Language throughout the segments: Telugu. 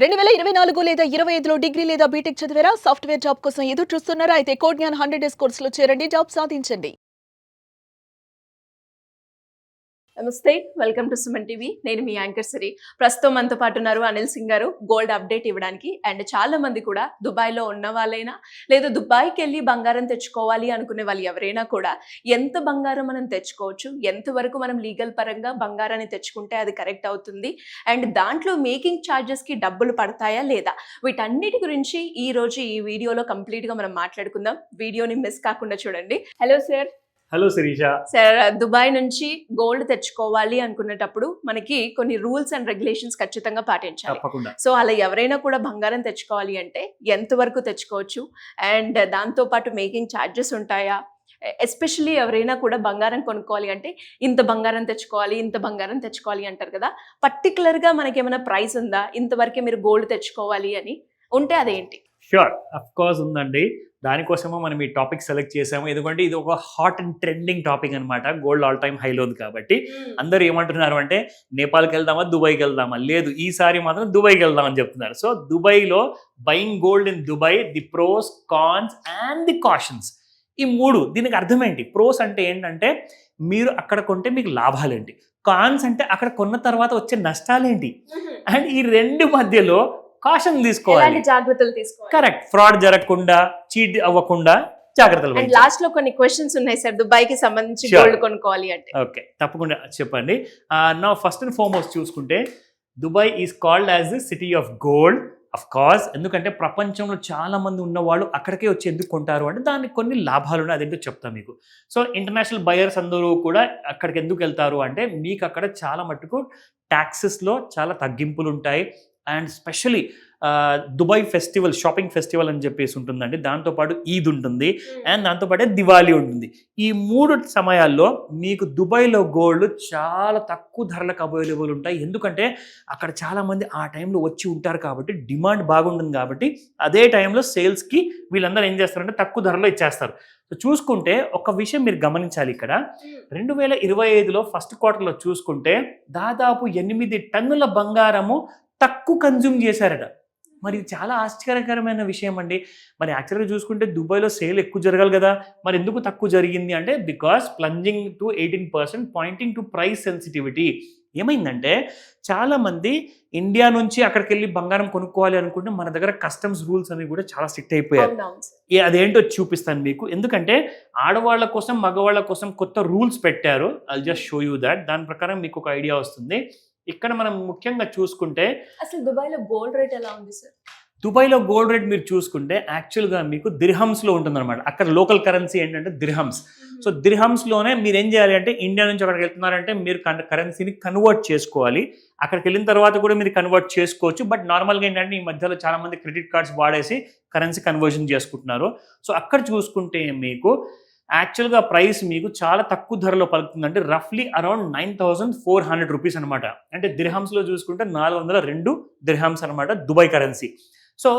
2024 లేదా 25లో డిగ్రీ లేదా బీటెక్ చదివారా? సాఫ్ట్‌వేర్ జాబ్ కోసం ఎదురు చూస్తున్నారా? అయితే కోడ్ జ్ఞాన్ 100 డేస్ కోర్సులో చేరండి. జాబ్ సాధించండి. నమస్తే, వెల్కమ్ టు సుమన్ టీవీ. నేను మీ యాంకర్ సిరి. ప్రస్తుతం మనతో పాటు ఉన్నారు అనిల్ సింగ్ గారు, గోల్డ్ అప్డేట్ ఇవ్వడానికి. అండ్ చాలా మంది కూడా దుబాయ్లో ఉన్న వాళ్ళైనా లేదా దుబాయ్కి వెళ్ళి బంగారం తెచ్చుకోవాలి అనుకునే వాళ్ళు ఎవరైనా కూడా ఎంత బంగారం మనం తెచ్చుకోవచ్చు, ఎంతవరకు మనం లీగల్ పరంగా బంగారాన్ని తెచ్చుకుంటే అది కరెక్ట్ అవుతుంది, అండ్ దాంట్లో మేకింగ్ ఛార్జెస్కి డబ్బులు పడతాయా లేదా, వీటన్నిటి గురించి ఈ రోజు ఈ వీడియోలో కంప్లీట్గా మనం మాట్లాడుకుందాం. వీడియోని మిస్ కాకుండా చూడండి. Hello sir. Hello Shirisha. Sir, Dubai నుంచి గోల్డ్ తెచ్చుకోవాలి అనుకునేటప్పుడు మనకి కొన్ని రూల్స్ అండ్ రెగ్యులేషన్స్ ఖచ్చితంగా పాటించాలి. తప్పకుండా. సో అలా ఎవరైనా కూడా బంగారం తెచ్చుకోవాలి అంటే ఎంతవరకు తెచ్చుకోవచ్చు, అండ్ దాంతో పాటు మేకింగ్ ఛార్జెస్ ఉంటాయా? ఎస్పెషల్లీ ఎవరైనా కూడా బంగారం కొనుక్కోవాలి అంటే ఇంత బంగారం తెచ్చుకోవాలి, ఇంత బంగారం తెచ్చుకోవాలి అంటారు కదా. పర్టికులర్గా మనకి ఏమైనా ప్రైస్ ఉందా, ఇంతవరకే మీరు గోల్డ్ తెచ్చుకోవాలి అని ఉంటే అదేంటి? ష్యూర్, అఫ్ కోర్స్ ఉందండి. దానికోసమో మనం ఈ టాపిక్ సెలెక్ట్ చేసాము. ఎందుకంటే ఇది ఒక హాట్ అండ్ ట్రెండింగ్ టాపిక్ అనమాట. గోల్డ్ ఆల్ టైమ్ హైలో ఉంది కాబట్టి అందరూ ఏమంటున్నారు అంటే నేపాల్కి వెళ్దామా, దుబాయ్కి వెళ్దామా? లేదు, ఈసారి మాత్రం దుబాయ్కి వెళ్దామని చెప్తున్నారు. సో దుబాయ్లో buying gold in Dubai, the pros, cons and the cautions, ఈ మూడు. దీనికి అర్థం ఏంటి? ప్రోస్ అంటే ఏంటంటే మీరు అక్కడ కొంటే మీకు లాభాలేంటి, కాన్స్ అంటే అక్కడ కొన్న తర్వాత వచ్చే నష్టాలేంటి, అండ్ ఈ రెండు మధ్యలో కాషన్ తీసుకోవాలి, జాగ్రత్తలు తీసుకోవాలి. కరెక్ట్. ఫ్రాడ్ జరగకుండా, చీట్ అవ్వకుండా జాగ్రత్తలు. అండ్ లాస్ట్ లో కొన్ని క్వశ్చన్స్ ఉన్నాయి సార్ దుబాయ్ కి సంబంధించి గోల్డ్ కొనుక్కోవాలి అంటే. ఓకే, తప్పకుండా చెప్పండి. నా ఫస్ట్ అండ్ ఫార్మోస్ట్ చూసుకుంటే Dubai is called as the city of gold. Of course, ఎందుకంటే ప్రపంచంలో చాలా మంది ఉన్నవాళ్ళు అక్కడికే వచ్చి ఎందుకు కొంటారు అంటే దానికి కొన్ని లాభాలు ఉన్నాయి, అదేంటో చెప్తాను మీకు. సో ఇంటర్నేషనల్ బయర్స్ అందరూ కూడా అక్కడికి ఎందుకు వెళ్తారు అంటే మీకు అక్కడ చాలా మట్టుకు ట్యాక్సెస్లో చాలా తగ్గింపులు ఉంటాయి. And specially Dubai festival, shopping festival అని చెప్పేసి ఉంటుందండి. దాంతోపాటు ఈద్ ఉంటుంది అండ్ దాంతోపాటే దివాళీ ఉంటుంది. ఈ మూడు సమయాల్లో మీకు దుబాయ్లో గోల్డ్ చాలా తక్కువ ధరలకు అవైలబుల్ ఉంటాయి. ఎందుకంటే అక్కడ చాలామంది ఆ టైంలో వచ్చి ఉంటారు కాబట్టి డిమాండ్ బాగుంటుంది. కాబట్టి అదే టైంలో సేల్స్కి వీళ్ళందరూ ఏం చేస్తారంటే తక్కువ ధరలో ఇచ్చేస్తారు. సో చూసుకుంటే ఒక విషయం మీరు గమనించాలి. ఇక్కడ 2025లో ఫస్ట్ క్వార్టర్లో చూసుకుంటే దాదాపు 8 టన్నుల బంగారము తక్కువ కన్జ్యూమ్ చేశారట. మరి ఇది చాలా ఆశ్చర్యకరమైన విషయం అండి. మరి యాక్చువల్గా చూసుకుంటే దుబాయ్లో సేల్ ఎక్కువ జరగాలి కదా, మరి ఎందుకు తక్కువ జరిగింది అంటే because plunging to 18% pointing to price sensitivity. ఏమైందంటే చాలామంది ఇండియా నుంచి అక్కడికి వెళ్ళి బంగారం కొనుక్కోవాలి అనుకుంటే మన దగ్గర కస్టమ్స్ రూల్స్ అనేవి కూడా చాలా స్ట్రిక్ట్ అయిపోయారు. అదేంటో చూపిస్తాను మీకు. ఎందుకంటే ఆడవాళ్ళ కోసం, మగవాళ్ళ కోసం కొత్త రూల్స్ పెట్టారు. I'll just show you that. దాని ప్రకారం మీకు ఒక ఐడియా వస్తుంది. ఇక్కడ మనం ముఖ్యంగా చూసుకుంటే అసలు దుబాయ్లో గోల్డ్ రేట్ ఎలా ఉంది సార్? దుబాయ్లో గోల్డ్ రేట్ మీరు చూసుకుంటే యాక్చువల్గా మీకు దిర్హమ్స్లో ఉంటుందన్నమాట. అక్కడ లోకల్ కరెన్సీ ఏంటంటే దిర్హమ్స్. సో దిర్హమ్స్లోనే మీరు ఏం చేయాలి అంటే ఇండియా నుంచి అక్కడికి వెళ్తున్నారంటే మీరు కరెన్సీని కన్వర్ట్ చేసుకోవాలి. అక్కడికి వెళ్ళిన తర్వాత కూడా మీరు కన్వర్ట్ చేసుకోవచ్చు. బట్ నార్మల్గా ఏంటంటే ఈ మధ్యలో చాలామంది క్రెడిట్ కార్డ్స్ వాడేసి కరెన్సీ కన్వర్షన్ చేసుకుంటున్నారు. సో అక్కడ చూసుకుంటే మీకు యాక్చువల్గా ప్రైస్ మీకు చాలా తక్కువ ధరలో పలుకుతుందంటే రఫ్లీ అరౌండ్ 9,400 రూపీస్ అనమాట. అంటే దిర్హమ్స్లో చూసుకుంటే 402 దిర్హమ్స్ అనమాట దుబాయ్ కరెన్సీ. సో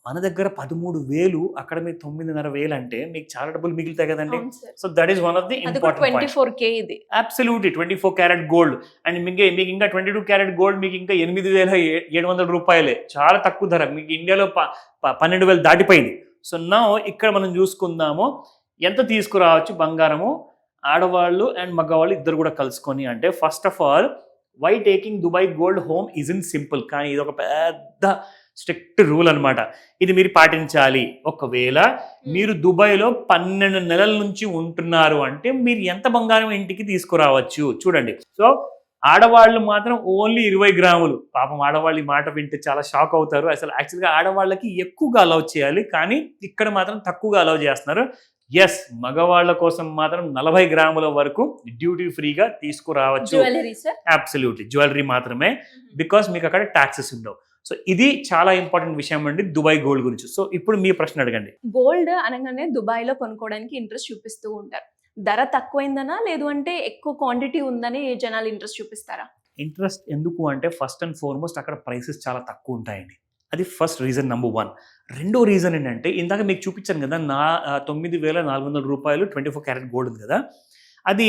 మన దగ్గర 13,000, అక్కడ మీకు 9,500 అంటే మీకు చాలా డబ్బులు మిగులుతాయి కదండి. So that is one of the important point. 24K ఇది అబ్సల్యూట్లీ 24 క్యారెట్ గోల్డ్. అండ్ మీకు ఇంకా 22 క్యారెట్ గోల్డ్ మీకు ఇంకా 8,700 రూపాయలే, చాలా తక్కువ ధర. మీకు ఇండియాలో 12,000 దాటిపోయింది. సో నా ఇక్కడ మనం చూసుకుందాము ఎంత తీసుకురావచ్చు బంగారము ఆడవాళ్ళు అండ్ మగవాళ్ళు ఇద్దరు కూడా కలుసుకొని. అంటే first of all why taking Dubai gold home in simple, కానీ ఇది ఒక పెద్ద స్ట్రిక్ట్ రూల్ అనమాట. ఇది మీరు పాటించాలి. ఒకవేళ మీరు దుబాయ్లో 12 నెలల నుంచి ఉంటున్నారు అంటే మీరు ఎంత బంగారం ఇంటికి తీసుకురావచ్చు చూడండి. సో ఆడవాళ్ళు మాత్రం ఓన్లీ 20 గ్రాములు. పాపం ఆడవాళ్ళు ఈ మాట వింటే చాలా షాక్ అవుతారు. అసలు యాక్చువల్గా ఆడవాళ్ళకి ఎక్కువగా అలౌ చేయాలి, కానీ ఇక్కడ మాత్రం తక్కువగా అలౌ చేస్తున్నారు. ఎస్, మగవాళ్ళ కోసం మాత్రం 40 గ్రాముల వరకు డ్యూటీ ఫ్రీగా తీసుకురావచ్చు. అబ్సల్యూట్లీ జ్యువెలరీ మాత్రమే, బికాస్ మీకు అక్కడ ట్యాక్సెస్ ఉండవు. సో ఇది చాలా ఇంపార్టెంట్ విషయం అండి దుబాయ్ గోల్డ్ గురించి. సో ఇప్పుడు మీ ప్రశ్న అడగండి. గోల్డ్ అనగానే దుబాయ్లో కొనుక్కోవడానికి ఇంట్రెస్ట్ చూపిస్తూ ఉంటారు. ధర తక్కువైందనా, లేదు అంటే ఎక్కువ క్వాంటిటీ ఉందని జనాలు ఇంట్రెస్ట్ చూపిస్తారా? ఇంట్రెస్ట్ ఎందుకు అంటే ఫస్ట్ అండ్ ఫార్మోస్ట్ అక్కడ ప్రైసెస్ చాలా తక్కువ ఉంటాయండి. అది ఫస్ట్ రీజన్, నెంబర్ 1. రెండో రీజన్ ఏంటంటే ఇందాక మీకు చూపించాను కదా 9,400 రూపాయలు 24 క్యారెట్ గోల్డ్ ఉంది కదా, అది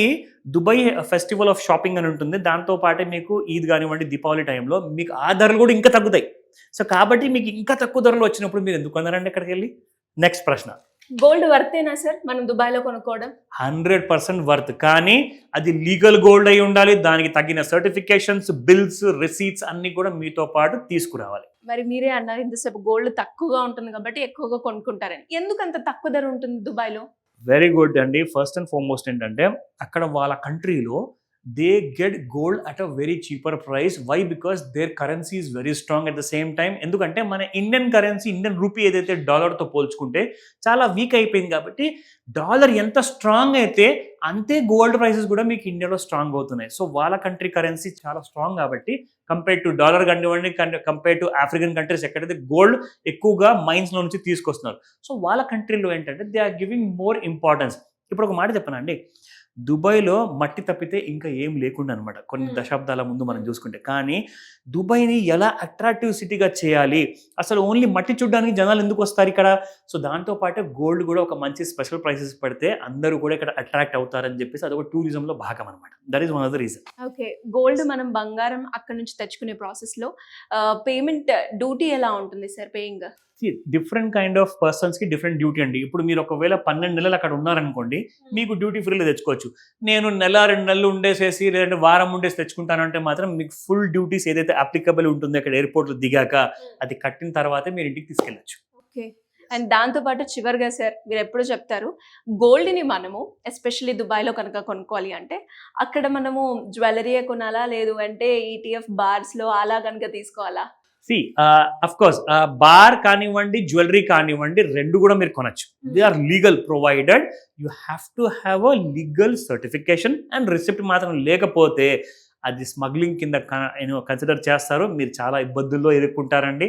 దుబాయ్ ఫెస్టివల్ ఆఫ్ షాపింగ్ అని ఉంటుంది. దాంతో పాటే మీకు ఈద్ కానివ్వండి, దీపావళి టైంలో మీకు ఆ ధరలు కూడా ఇంకా తగ్గుతాయి. సో కాబట్టి మీకు ఇంకా తక్కువ ధరలో వచ్చినప్పుడు మీరు ఎందుకు కొన్నారండి అక్కడికి వెళ్ళి? నెక్స్ట్ ప్రశ్న. గోల్డ్ వర్తేనా సార్ మనం దుబాయ్లో కొనుక్కోవడం? 100% వర్త్, కానీ అది లీగల్ గోల్డ్ అయి ఉండాలి. దానికి తగిన సర్టిఫికేషన్స్, బిల్స్, రిసీట్స్ అన్ని కూడా మీతో పాటు తీసుకురావాలి. మరి మీరే అన్నారు ఇంతసేపు గోల్డ్ తక్కువగా ఉంటుంది కాబట్టి ఎక్కువగా కొనుక్కుంటారని. ఎందుకు అంత తక్కువ ధర ఉంటుంది దుబాయ్లో? వెరీ గుడ్ అండి. ఫస్ట్ అండ్ ఫార్మోస్ట్ ఏంటంటే అక్కడ వాళ్ళ కంట్రీలో they get gold at a very cheaper price. Why? Because their currency is very strong at the same time. ఎందుకంటే మన ఇండియన్ కరెన్సీ, ఇండియన్ రూపీ ఏదైతే డాలర్తో పోల్చుకుంటే చాలా వీక్ అయిపోయింది కాబట్టి డాలర్ ఎంత స్ట్రాంగ్ అయితే అంతే గోల్డ్ ప్రైసెస్ కూడా మీకు ఇండియాలో స్ట్రాంగ్ అవుతున్నాయి. సో వాళ్ళ కంట్రీ కరెన్సీ చాలా స్ట్రాంగ్ కాబట్టి కంపేర్ టు డాలర్ కానివ్వండి, కంపేర్ టు ఆఫ్రికన్ కంట్రీస్ ఎక్కడైతే గోల్డ్ ఎక్కువగా మైన్స్లో నుంచి తీసుకొస్తున్నారు. సో వాళ్ళ కంట్రీలో ఏంటంటే they are giving more importance. ఇప్పుడు ఒక మాట చెప్పనండి, దుబాయ్లో మట్టి తప్పితే ఇంకా ఏం లేకుండా అనమాట కొన్ని దశాబ్దాల ముందు మనం చూసుకుంటే. కానీ దుబాయ్ని ఎలా అట్రాక్టివ్ సిటీగా చేయాలి, అసలు ఓన్లీ మట్టి చూడడానికి జనాలు ఎందుకు వస్తారు ఇక్కడ? సో దాంతోపాటు గోల్డ్ కూడా ఒక మంచి స్పెషల్ ప్రైసెస్ పెడితే అందరూ కూడా ఇక్కడ అట్రాక్ట్ అవుతారని చెప్పేసి అదొక టూరిజంలో భాగం అనమాట. That is one of the reason. Okay, gold మనం బంగారం అక్కడ నుంచి తెచ్చుకునే ప్రాసెస్లో పేమెంట్ డ్యూటీ ఎలా ఉంటుంది sir paying? Different kind of పర్సన్స్కి డిఫరెంట్ డ్యూటీ అండి. ఇప్పుడు మీరు ఒకవేళ 12 నెలలు అక్కడ ఉన్నారనుకోండి, మీకు డ్యూటీ ఫ్రీలో తెచ్చుకోవచ్చు. నేను నెల 2 నెలలు ఉండేసేసి లేదంటే వారం ఉండేసి తెచ్చుకుంటానంటే మాత్రం మీకు ఫుల్ డ్యూటీస్ ఏదైతే అప్లికబుల్ ఉంటుందో అక్కడ ఎయిర్పోర్ట్లో దిగాక అది కట్టిన తర్వాతే మీరు ఇంటికి తీసుకెళ్ళచ్చు. ఓకే, అండ్ దాంతోపాటు చివరిగా సార్ మీరు ఎప్పుడు చెప్తారు గోల్డ్ని మనము ఎస్పెషల్లీ దుబాయ్లో కనుక కొనుక్కోవాలి అంటే అక్కడ మనము జ్యువెలరీయే కొనాలా, లేదు అంటే ఈటీఎఫ్ బార్స్లో అలా కనుక తీసుకోవాలా? అఫ్ కోర్స్ బార్ కానివ్వండి, జ్యువెలరీ కానివ్వండి, రెండు కూడా మీరు కొనచ్చు. They are legal provided. You have to have a legal certification and receipt మాత్రం లేకపోతే అది స్మగ్లింగ్ కింద కన్సిడర్ చేస్తారు. మీరు చాలా ఇబ్బందుల్లో ఎదుర్కొంటారండి.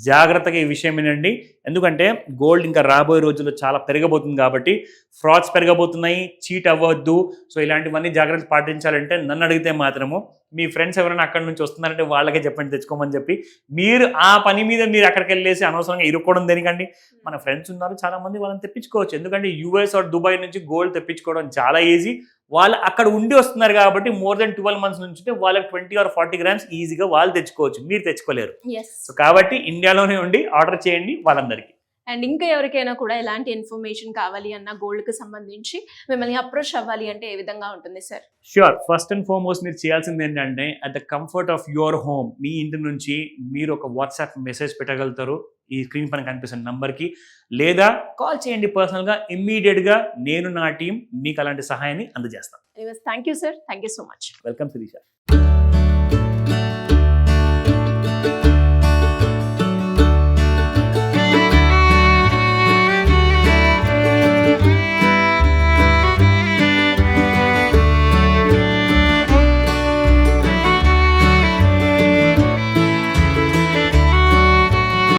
జాగ్రత్తగా ఈ విషయం వినండి. ఎందుకంటే గోల్డ్ ఇంకా రాబోయే రోజుల్లో చాలా పెరగబోతుంది కాబట్టి ఫ్రాడ్స్ పెరగబోతున్నాయి. చీట్ అవ్వద్దు. సో ఇలాంటివన్నీ జాగ్రత్తలు పాటించాలంటే నన్ను అడిగితే మాత్రము మీ ఫ్రెండ్స్ ఎవరైనా అక్కడి నుంచి వస్తున్నారంటే వాళ్ళకే చెప్పండి తెచ్చుకోమని చెప్పి. మీరు ఆ పని మీద మీరు అక్కడికి వెళ్ళేసి అనవసరంగా ఇరుక్కోవడం దేనికండి? మన ఫ్రెండ్స్ ఉన్నారు చాలా మంది, వాళ్ళని తెప్పించుకోవచ్చు. ఎందుకంటే యూఎస్ ఆర్ దుబాయ్ నుంచి గోల్డ్ తెప్పించుకోవడం చాలా ఈజీ. వాళ్ళు అక్కడ ఉండి వస్తున్నారు కాబట్టి మోర్ దెన్ 12 months నుంచి వాళ్ళకి 20 or 40 grams ఈజీగా వాళ్ళు తెచ్చుకోవచ్చు, మీరు తెచ్చుకోలేరు. సో కాబట్టి ఇండియాలోనే ఉండి ఆర్డర్ చేయండి వాళ్ళందరికీ. అండ్ ఇంకా ఎవరికైనా కూడా ఎలాంటి ఇన్ఫర్మేషన్ కావాలి అన్న గోల్డ్కి సంబంధించి మిమ్మల్ని అప్రోచ్ అవ్వాలి అంటే ఏ విధంగా ఉంటుంది sir? Sure. First and foremost మీరు చేయాల్సింది ఏంటంటే at the comfort of your home, మీ ఇంటి నుంచి మీరు ఒక వాట్సాప్ మెసేజ్ పెట్టగలుగుతారు ఈ స్క్రీన్ పైన కనిపిస్తున్న నంబర్కి, లేదా కాల్ చేయండి పర్సనల్గా. ఇమ్మీడియట్గా నేను నా టీం మీకు అలాంటి సహాయాన్ని అందజేస్తాను. Thank you sir, thank you so much. Welcome Sirisha.